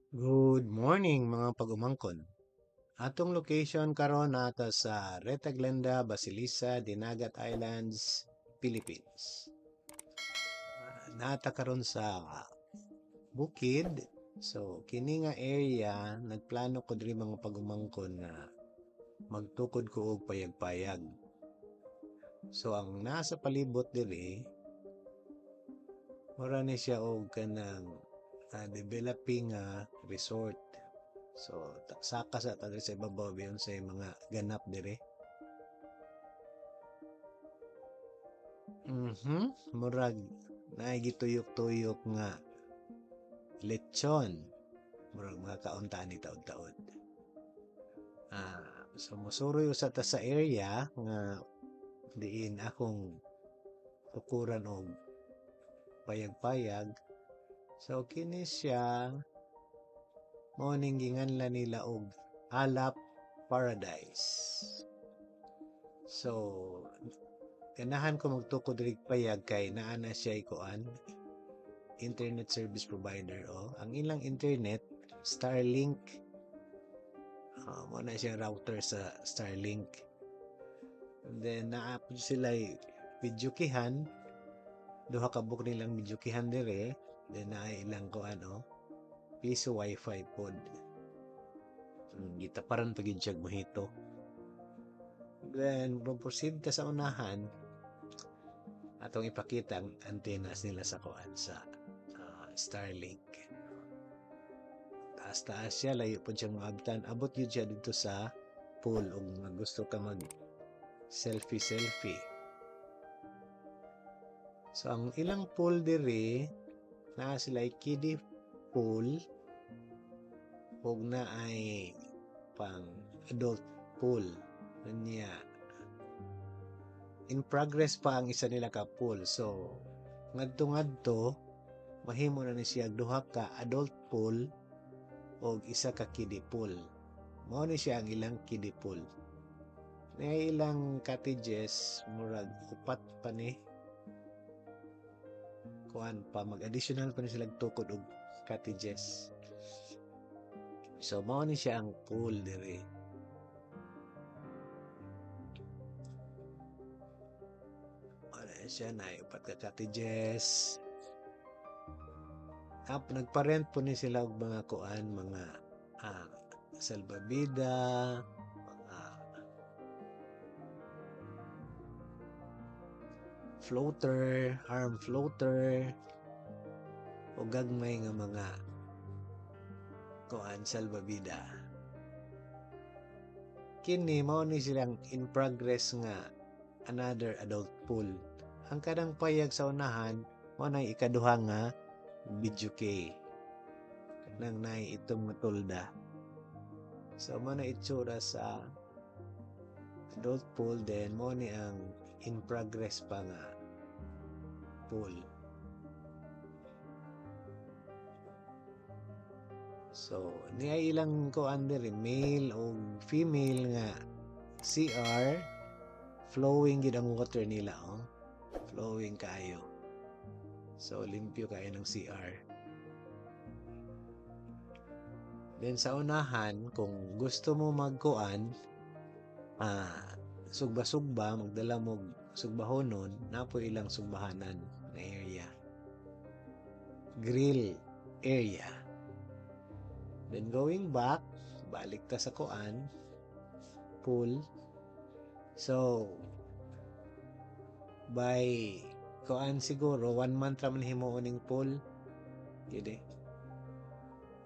Good morning mga pagumangkon. Atong location karon nata sa Retaglenda, Basilisa, Dinagat Islands, Philippines. Nata karon sa bukid. So kini nga area nagplano ko diri mga pagumangkon na magtukod ko og payag-payag. So ang nasa palibot diri mura ni siya og kanang developing resort. So, saka sa tadri sa ibabaw biyon sa mga ganap dire. Murag naay gituyok-tuyok nga lechon. Murag mga kauntaan ni taod-taod. So musuroy usa ta sa area nga diin akong tukuran og payag-payag. So kini siya mao ning ginganlan nila og Alap Paradise. So ganahan ko magtukod diri payag kay naa na siya ikuan internet service provider ang ilang internet Starlink. Mo na siya router sa Starlink. And then naa sila videokihan, duha ka book nilang videokihan dire. Then naa ilang kuan piso wifi pod. Gitaparan pa gid siya mohito. Then proceed ka sa unahan, atong ipakita ang antennas nila sa kuan sa Starlink. Taas-taas siya, layo po siyang maabtan. Abot yun siya dito sa pool o gusto ka mag selfie. So, ang ilang pool diri, na sila kiddie pool o na ay pang adult pool. Niya, in progress pa ang isa nila ka pool. So, ngadto-ngadto, mahimo na ni siya duha ka adult pool o isa ka kiddie pool. Mao ni siya ang ilang kiddie pool. Na ilang cottages, murag upat pa ni. Kuan pa, mag-additional pa ni sila tukod og cottages. So, mao ni siya ang pool diri. Wala siya na upat ka cottages. Nagparent po ni sila og mga kuan, mga salbabida, mga floater, arm floater, o gagmay nga mga kuan salbabida. Kini mao ni silang in progress nga another adult pool. Ang kadang payag sa unahan mao na ikaduha nga video kay nang nay itong matulda. So mao na itsura sa adult pool, then mo ni ang in progress pa nga pool. So niya ilang kuan diri male o female nga CR, flowing gid ang water nila flowing kayo. So limpyo kayo ng CR. Then sa unahan, kung gusto mo magkuan, sugba-sugba, magdala mo sugbahonon, napo ilang sugbahanan na area. Grill area. Then going back, balik ta sa kuan, pool. So, by kuan siguro, 1 month raman himuon ning pool. Gide.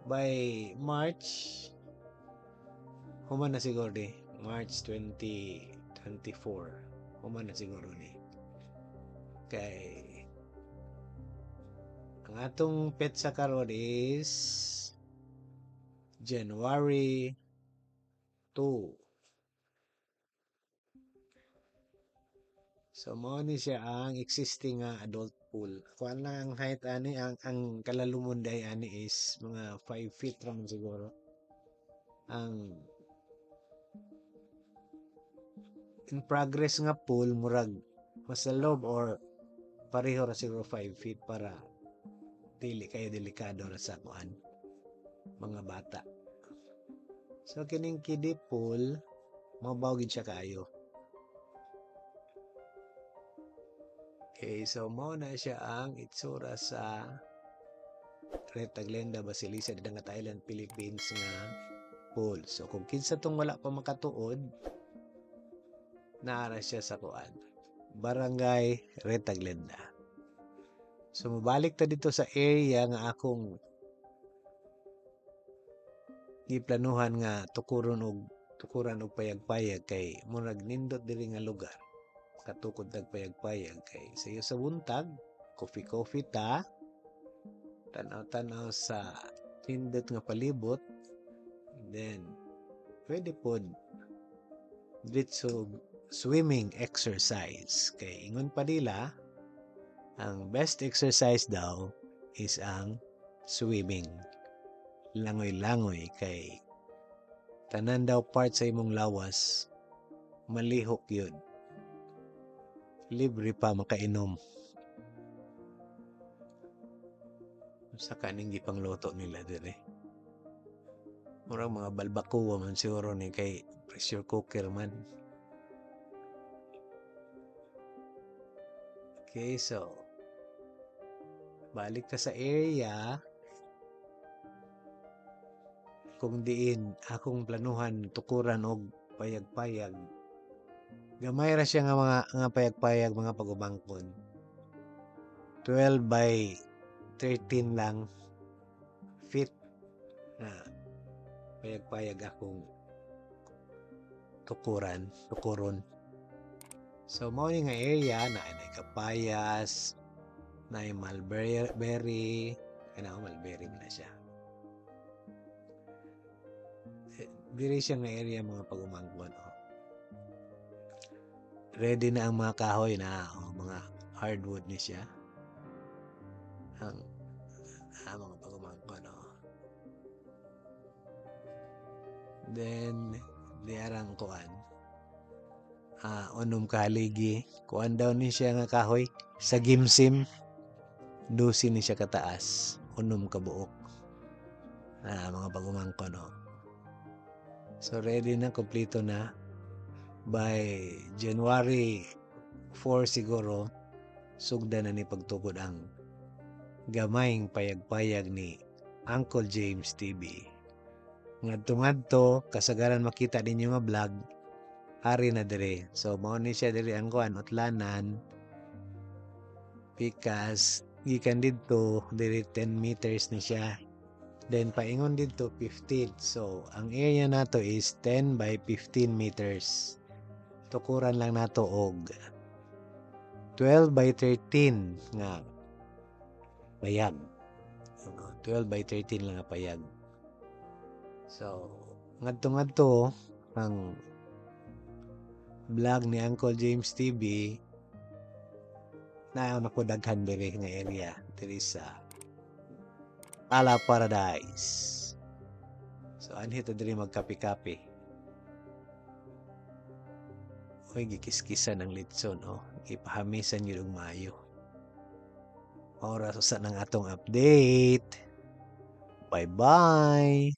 By March, human na siguro di. March 2024. Human na siguro ni. Kay ang atong petsa karon is January 2. So mao ni siya ang existing adult pool. Kuan lang ang height ani, ang kalalumon day ani is mga 5 feet raman siguro. Ang in progress nga pool murag mas loob or pareho ra siguro 5 feet para dili kayo delikado ra sa kuan mga bata. So kining kiddie pool mabaw gid siya kaayo. Okay, so mao na siya ang itsura sa Retaglenda Basilisa Dangat Island, Philippines nga pool. So kung kinsa tong wala pa makatuod, naara siya sa kuan, Barangay Retaglenda. So mabalik ta dito sa area nga akong giplanuhan nga tukuran og payag-payag kay murag nindot diri nga lugar. Katukod tag payag-payag kay sayo sa buntag, coffee ta, tanaw-tanaw sa nindot nga palibot, then pwede pod dito swimming exercise kay ingon pa nila ang best exercise daw is ang swimming. Langoy-langoy kay tanan daw part sa imong lawas malihok yun. Libre pa makainom. Sa kaning gipangluto nila dire. Murang mga balbacoa man siguro ni kay pressure cooker man. Okay, so balik ta sa area kung diin akong planuhan tukuran og payag-payag. Gamay ra siya nga payag-payag mga pagubangkon. 12 by 13 lang feet na payag-payag akong tukuron. So mao ni nga area na kapayas, na mulberry, mulberry na siya. Diri siya nga area mga pagumangkon. Ready na ang mga kahoy na mga hardwood ni siya. Ang mga pagumangkon. Then diarang kuan. Unom kaligi. Kuan daw ni siya nga kahoy sa gimsim. Dusi ni siya kataas. Unom kabuok. Mga pagumangkon. So ready na, kompleto na. By January 4 siguro, sugda na ni pagtukod ang gamayng payag-payag ni Uncle James TV. Ngadto kasagaran makita ninyo nga vlog, ari na dire. So mao ni siya dire ang kuan utlanan. Because gikan didto dire 10 meters ni siya. Then paingon dito 15. So ang area nato is 10 by 15 meters. Tukuran lang nato og 12 by 13 nga payag. 12 by 13 lang nga payag. So ngadto ang vlog ni Uncle James TV na ako daghan diri nga area diri sa Ala Paradise. So anhi to diri magkape-kape. Uy, gikiskisan ng litson, ipahamisan yun ang maayo. Oras sa nang atong update. Bye-bye!